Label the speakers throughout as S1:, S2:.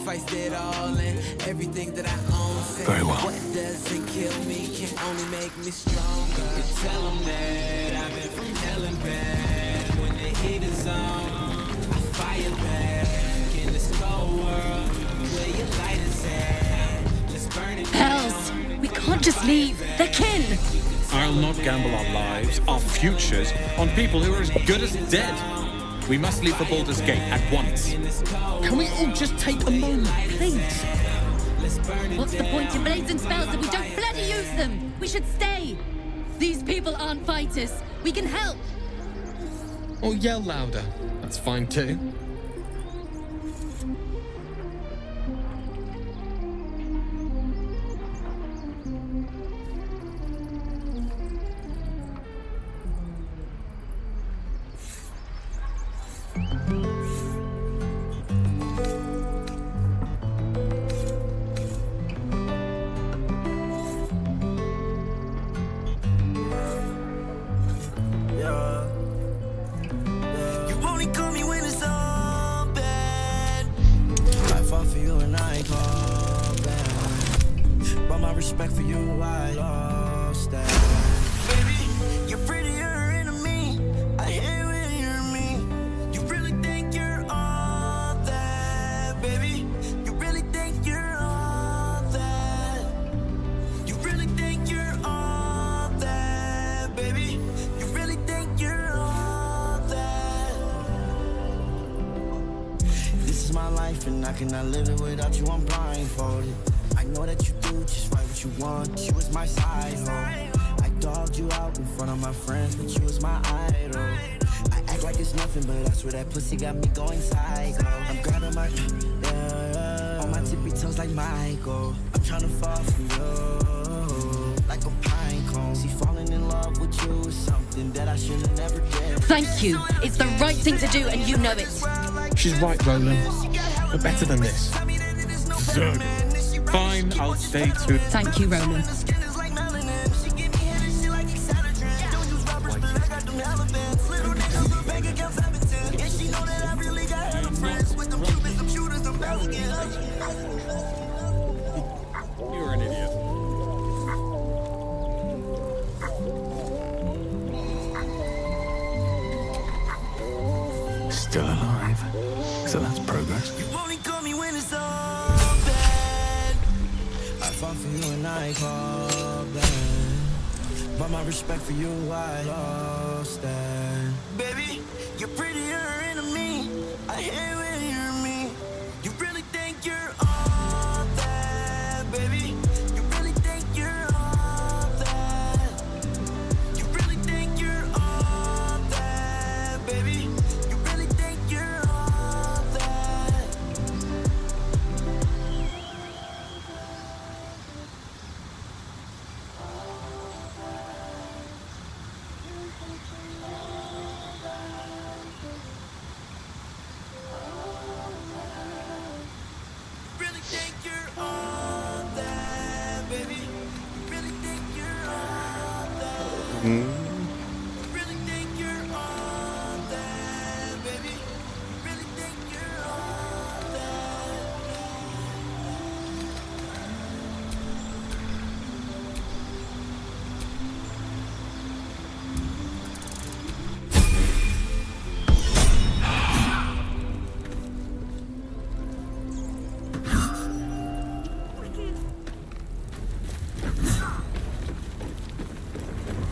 S1: sacrificed it all and everything that I own.
S2: Very well.
S1: What doesn't kill me can only make me stronger. You can tell them that I've been from hell and back. When the heat is on, I fire back. In this cold world, where your light is at, let's burn it
S3: Hells!
S1: down.
S3: We can't just leave. They're kin!
S4: I'll not gamble our lives, our futures, on people who are as good as dead. We must leave for Baldur's Gate at once.
S5: Can we all just take a moment, please?
S3: What's the point in blazing spells if we don't bloody use them? We should stay! These people aren't fighters. We can help!
S5: Or yell louder. That's fine too.
S1: Respect for you, I lost that. Baby, you're prettier in me. I hate when you're me. You really think you're all that, baby? You really think you're all that? You really think you're all that, baby? You really think you're all that? This is my life and I cannot live it without you. I'm blindfolded. I know that you do just right what you want. You was my side hoe. I dogged you out in front of my friends, but you was my idol. I act like it's nothing, but I swear that pussy got me going psycho. I'm grabbing my, on my tippy toes like Michael. I'm trying to fall from you, like a pine cone. See, falling in love with you is something that I should have never did.
S3: Thank you. It's the right thing to do, and you know it.
S5: She's right, Roland. We're better than this.
S4: Zerg. Fine, I'll stay too.
S3: Thank you, Roland.
S4: You're an idiot.
S2: Still alive. So that's progress.
S1: You only call me when it's all bad. I fought for you and I call back. But my respect for you, I lost that. Baby, you're prettier in me. I hate when you're me. You really think you're all that, baby? You really think you're all that? You really think you're all that, baby? You really think you're all that? Really think you're all that, baby? You really think you're all that? You really think you're all that, baby? You really think you're all that?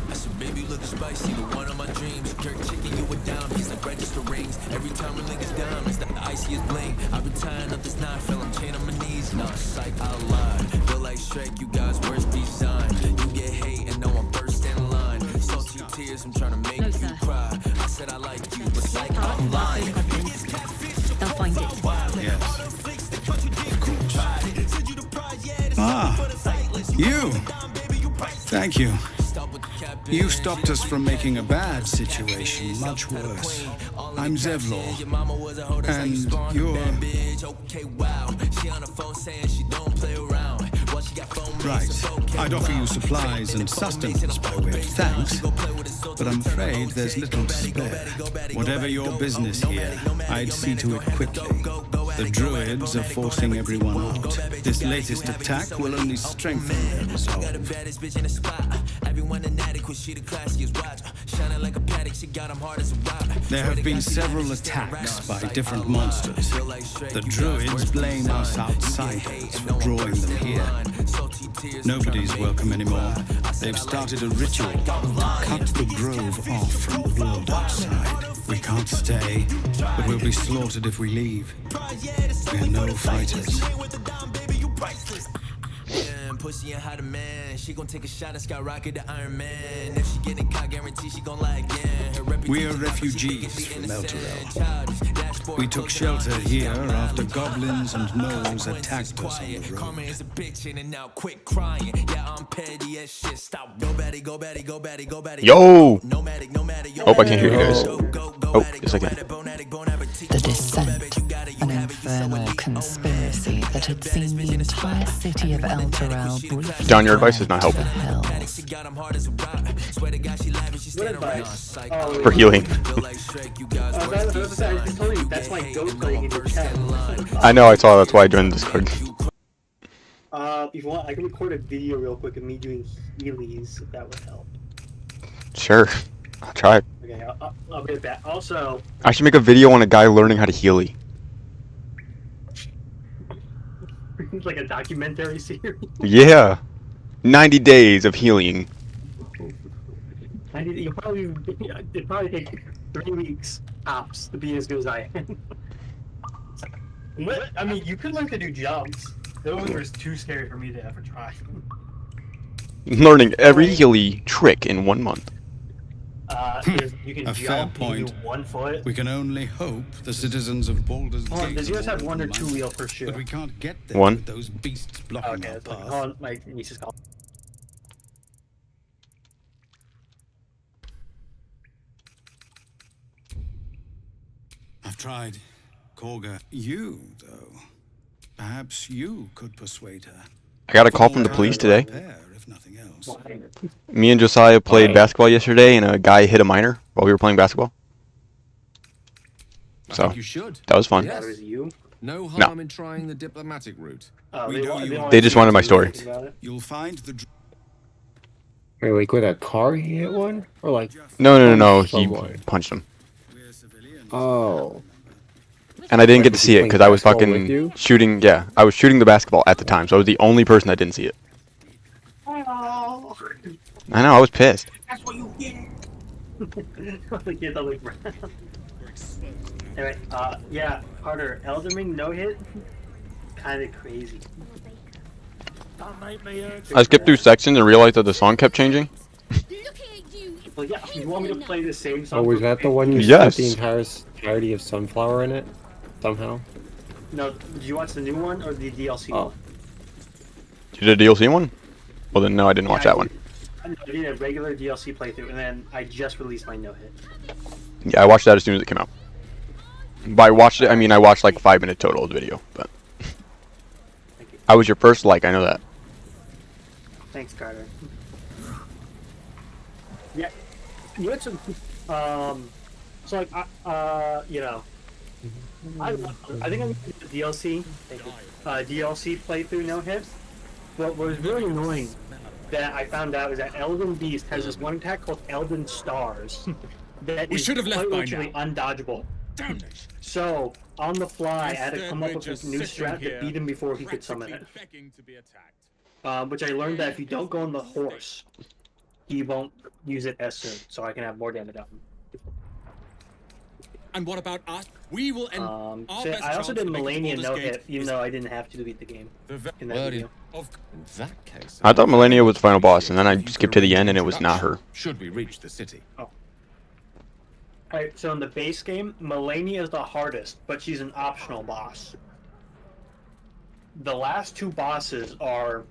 S1: I said, baby, you looking spicy, the one of my dreams. Jerk chicken, you a dime, he's like register rings. Every time we link is dime, it's the iciest bling. I've been tying up this knife, feel I'm chain on my knees. Nah, psych, I lied. Feel like Shrek, you guys' worst design. You get hate and know I'm first in line. Salty tears, I'm trying to make
S3: No,
S1: you
S3: sir.
S1: cry. I said I like you, but psych, I'm lying.
S3: They'll find it.
S2: Yes. Ah, you. Thank you. You stopped us from making a bad situation much worse. I'm Zevlor, and you're... Right. I'd offer you supplies and sustenance by way of thanks, but I'm afraid there's little to spare. Whatever your business here, I'd see to it quickly. The druids are forcing everyone out. This latest attack will only strengthen their resolve. There have been several attacks by different monsters. The druids blame us outsiders for drawing them here. Nobody's welcome anymore. They've started a ritual to cut the grove off from the world outside. We can't stay, but we'll be slaughtered if we leave. We are no fighters.
S1: Pussy and hot man. She gon' take a shot and skyrocket the Iron Man. If she get it, I guarantee she gon' lie again.
S2: We are refugees from Elturel. We took shelter here after goblins and gnolls attacked us on the road.
S1: Is a bitch in and out, quit crying. Yeah, I'm petty as shit. Stop. Go batty, go batty, go batty, go batty.
S6: Yo!
S1: Nomadic, nomadic.
S6: Oh, I can't hear you guys. Oh, just a second.
S7: The descent, an infernal conspiracy that had seen the entire city of Elturel briefly
S6: John, your advice is not helping.
S8: What advice?
S6: For healing.
S8: That's my goat going in your chat.
S6: I know, I saw, that's why I joined the Discord.
S8: If you want, I can record a video real quick of me doing healies, if that would help.
S6: Sure. I'll try.
S8: Okay, I'll get it back. Also,
S6: I should make a video on a guy learning how to healy.
S8: like a documentary series.
S6: Yeah. 90 days of healing.
S8: It'd probably take 3 weeks tops to be as good as I am. What? I mean, you could learn to do jumps. Those were too scary for me to ever try.
S6: Learning every healy trick in 1 month.
S8: You can
S2: A
S8: jump,
S2: fair
S8: you can
S2: point.
S8: do 1 foot.
S2: We can only hope the citizens of Baldur's
S8: Hold on,
S2: Gate
S8: does yours have
S2: are
S8: 1 or
S2: all
S8: 2 wheel per
S2: but
S8: shoe?
S2: we can't get there
S6: One.
S2: with those beasts blocking
S8: Okay,
S2: our
S8: it's like,
S2: path.
S8: hold on, my niece is calling.
S2: I've tried. Korga, you, though. Perhaps you could persuade her.
S6: I got a call from the police today.
S2: Repair, if nothing else.
S6: Me and Josiah played basketball yesterday, and a guy hit a miner while we were playing basketball.
S9: I
S6: So,
S9: think you should.
S6: that was fun.
S8: That was you?
S9: No harm in trying the diplomatic route.
S8: Oh,
S2: We know you-
S6: They just wanted my story.
S2: You'll find the
S10: Wait, like with a car he hit one? Or like,
S6: No. He
S10: Someone.
S6: punched him.
S2: we're civilians.
S10: oh.
S6: And I didn't get to
S10: Was he
S6: see it
S10: playing
S6: because I was
S10: basketball with
S6: fucking
S10: you?
S6: shooting. Yeah, I was shooting the basketball at the time, so I was the only person that didn't see it.
S8: Oh.
S6: I know, I was pissed.
S8: That's what you get. The kid that looked brown. Anyway, yeah, Carter, Elderman no hit. Kind of crazy.
S6: I skipped through sections and realized that the song kept changing.
S3: Looking at you is
S8: Well, yeah, you want me to play the same song?
S10: Oh, was
S8: for
S10: that the one you
S6: Yes.
S10: spent the entirety of Sunflower in it? Somehow?
S8: No, did you watch the new one or the DLC
S10: Oh.
S8: one?
S6: You did a DLC one? Well then, no, I didn't watch that one.
S8: I did a regular DLC playthrough, and then I just released my no hit.
S6: Yeah, I watched that as soon as it came out. By watched it, I mean I watched like 5-minute total of the video, but
S8: Thank you.
S6: I was your first like, I know that.
S8: Thanks, Carter. Yeah, you had some. So like, you know, I think I'm gonna do the DLC. DLC playthrough no hit. What was really annoying that I found out is that Elden Beast has this one attack called Elden Stars that
S4: We
S8: is
S4: should have left
S8: quite
S4: by
S8: literally
S4: now.
S8: undodgeable.
S4: Damn it.
S8: So on the fly, I had to
S4: Instead,
S8: come up
S4: we're
S8: with this
S4: just
S8: new
S4: sitting
S8: strat to
S4: here,
S8: beat him before he could summon it.
S4: practically begging to be attacked.
S8: Which I learned that if you don't go on the horse, he won't use it as soon, so I can have more damage on him.
S4: And what about us? We will end our
S8: So
S4: best
S8: I also
S4: chance
S8: did
S4: of making
S8: Millennia
S4: Baldur's
S8: no
S4: Gate
S8: hit, even
S4: is
S8: though I didn't have to beat the game
S4: the ve-
S8: in that video.
S4: Of in that case,
S6: I thought Millennia was the final boss, and then I skipped to the end and it was not her.
S9: Should we reach the city?
S8: Alright, so in the base game, Millennia is the hardest, but she's an optional boss. The last 2 bosses are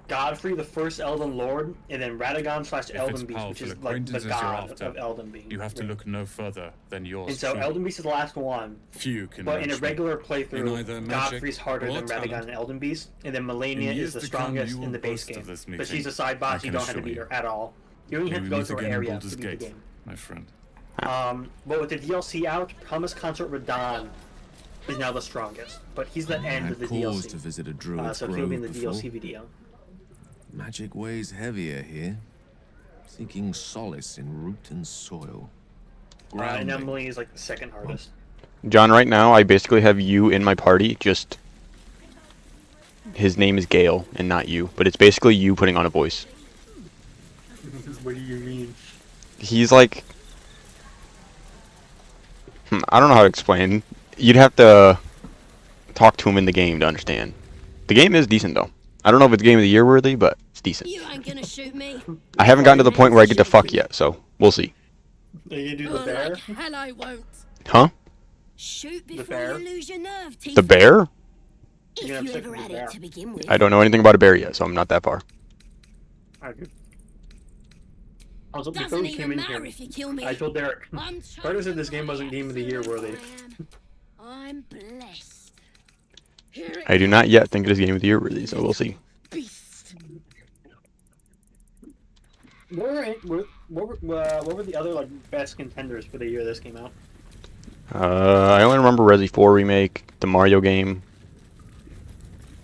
S8: Godfrey, the first Elden Lord, and then Radagon/Elden Beast, which is like the god of Elden being.
S4: you have to look no further than yours.
S8: And so
S4: truly.
S8: Elden Beast is the last one,
S4: Few can
S8: but in a
S4: match me.
S8: regular
S4: In
S8: playthrough,
S4: either magic
S8: Godfrey's harder
S4: or
S8: than Radagon
S4: talent.
S8: and Elden Beast, and then Millennia
S4: In
S8: is
S4: years
S8: the
S4: to come,
S8: strongest
S4: you
S8: in the
S4: will
S8: base
S4: boast
S8: game.
S4: of this
S8: But
S4: meeting,
S8: she's a side
S4: I
S8: boss, you
S4: can
S8: don't have to
S4: assure
S8: beat
S4: you.
S8: her at all. You don't even
S4: We
S8: have to go
S4: meet
S8: to her
S4: again in
S8: area
S4: Baldur's
S8: to beat the
S4: Gate,
S8: game.
S4: my friend.
S8: But with the DLC out, Promise Consort Radahn is now the strongest, but he's the end of the
S9: Cause to
S8: DLC.
S9: visit a druid's
S8: So he'll be in the
S9: grove
S8: DLC
S9: before.
S8: video.
S9: Magic weighs heavier here. Seeking solace in root and soil.
S8: And
S9: Grounding.
S8: Emily is like the second hardest.
S6: John, right now I basically have you in my party. Just his name is Gale and not you, but it's basically you putting on a voice.
S8: What do you mean?
S6: He's like, I don't know how to explain. You'd have to talk to him in the game to understand. The game is decent though. I don't know if it's Game of the Year worthy, but it's decent.
S3: You ain't gonna shoot me.
S6: I haven't gotten to the point where I get to fuck yet, so we'll see.
S8: Are you gonna do the
S3: Oh,
S8: bear?
S3: like hell I won't.
S6: Huh?
S3: Shoot
S8: The
S3: before
S8: bear?
S3: you lose your nerve, Tifa.
S6: The bear?
S3: If
S8: You're gonna
S3: you
S8: have
S3: ever
S8: sex with
S3: had
S8: the bear.
S3: it to begin with.
S6: I don't know anything about a bear yet, so I'm not that far.
S8: Also, before
S3: Doesn't
S8: we came
S3: even
S8: in
S3: matter
S8: here,
S3: if you kill me.
S8: I told Derek.
S3: I'm
S8: Carter said this game wasn't Game of the Year worthy.
S3: I'm blessed. Here it
S6: I do not yet think it is Game of the Year worthy, so we'll see.
S3: beast.
S8: What were the other like best contenders for the year this came out?
S6: I only remember Resi 4 remake, the Mario game.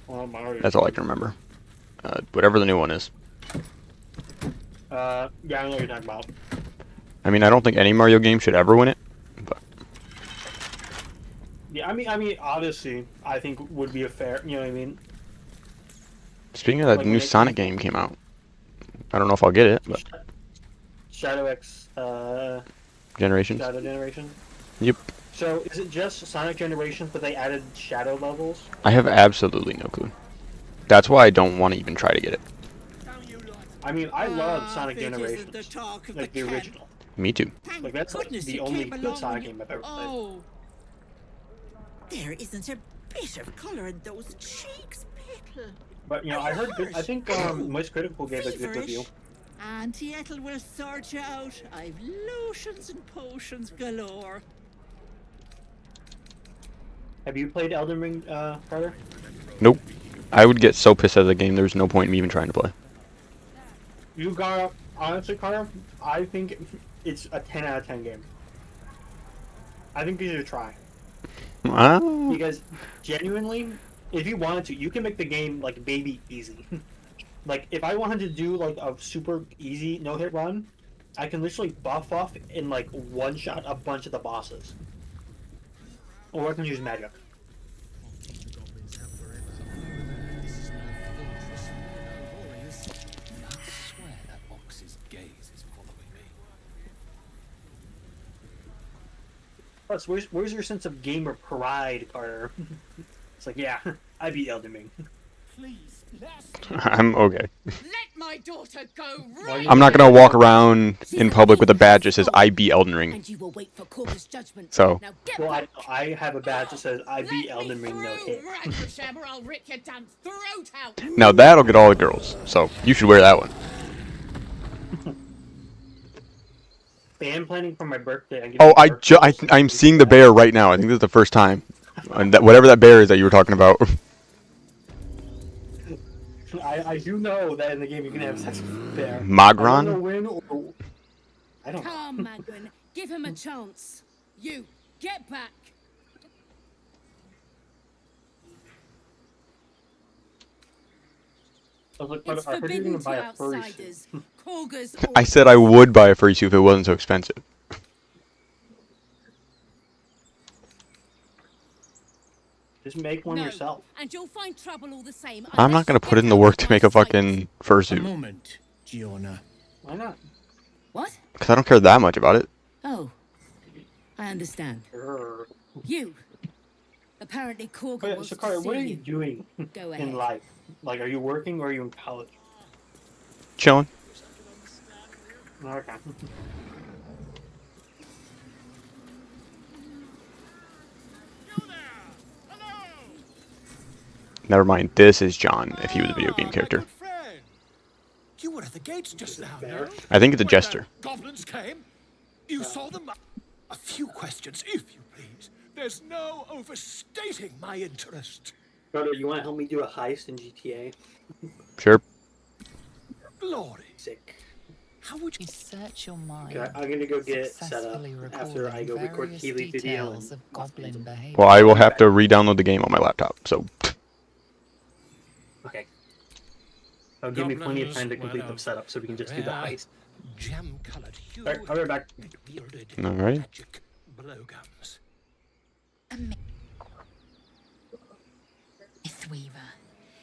S8: Oh, Mario.
S6: That's all I can remember. Whatever the new one is.
S8: Yeah, I know what you're talking about.
S6: I mean, I don't think any Mario game should ever win it. But
S8: Yeah, I mean, Odyssey, I think would be a fair. You know what I mean?
S6: speaking of that,
S8: Like
S6: new
S8: when it-
S6: Sonic game came out. I don't know if I'll get it, but
S8: Shadow X,
S6: Generations.
S8: Shadow Generation.
S6: Yep.
S8: So is it just Sonic Generations, but they added Shadow levels?
S6: I have absolutely no clue. That's why I don't want to even try to get it.
S8: I mean, I love Sonic Generations, like the original.
S6: Me too.
S8: Like that's like the only good Sonic game I've ever played.
S11: Oh, there isn't a bit of colour in those cheeks, Pickle.
S8: But you know, I heard good. I think Moist Critical gave a good review.
S11: Auntie Ethel will sort you out. I've lotions and potions galore.
S8: Have you played Elden Ring, Carter?
S6: Nope. I would get so pissed out of the game, there's no point in me even trying to play.
S8: You got honestly, Carter. I think it's a 10 out of 10 game. I think you should try because genuinely, if you wanted to, you can make the game like baby easy. Like if I wanted to do like a super easy no-hit run, I can literally buff off in like one shot a bunch of the bosses, or I can use magic. Plus, where's your sense of gamer pride, Carter? It's like, yeah, I beat Elden Ring.
S11: Please,
S6: I'm okay.
S11: let my daughter go
S6: I'm not gonna walk around in public with a badge that says I beat Elden Ring.
S3: And you will wait for Corvus' judgment.
S6: So
S3: Now get
S8: Well,
S3: back.
S8: I have a badge that says I beat Elden Ring no hit.
S11: Ragasham, or I'll rip your damn throat out.
S6: now that'll get all the girls. So you should wear that one.
S8: I am planning for my birthday.
S6: Oh, I'm seeing the bear right now. I think this is the first time. And that whatever that bear is that you were talking about.
S8: I do know that in the game you can have sex with the bear.
S6: Magron?
S8: I don't know when or... I don't know.
S3: Calm, Magwin. Give him a chance. You, get back.
S8: I was like,
S3: It's
S8: I heard you're
S3: forbidden
S8: gonna
S3: to
S8: buy a furry
S3: outsiders.
S8: suit.
S3: Corvus
S6: I said I would buy a furry suit if it wasn't so expensive.
S8: Just make one
S3: No,
S8: yourself.
S3: and you'll find trouble all the same.
S6: I'm not gonna put in the work to make a fucking fursuit.
S2: moment, Giona.
S8: Why not?
S3: What?
S6: Because I don't care that much about it.
S3: Oh, I understand.
S8: Sure.
S3: You. Apparently, Corgan
S8: But,
S3: wants
S8: so
S3: to
S8: Carter,
S3: see
S8: what are
S3: you.
S8: you doing
S3: Go ahead.
S8: in life? Like, are you working or are you in college?
S6: Chilling.
S8: Okay.
S6: Never mind. This is John if he was a video game character.
S12: You were at the gates just now, no?
S6: I think it's a jester.
S12: Goblins came? You saw them? A few questions, if you please. There's no overstating my interest.
S8: Carter, you want to help me do a heist in GTA?
S6: Sure.
S12: Glory.
S8: Sick.
S12: How would
S7: you search your mind?
S8: Okay, I'm gonna go get set up
S7: successfully
S8: after I go record
S7: various
S8: Keely video.
S7: details of goblin behavior.
S6: Well, I will have to re-download the game on my laptop. So.
S8: Okay. That'll give me plenty of time to complete the setup, so we can just do the heist.
S12: Gem-colored hue.
S8: Alright, I'll be right back.
S12: It wielded
S6: All right.
S12: magic blowguns.
S3: Mythweaver.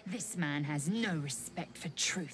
S3: This man has no respect for truth.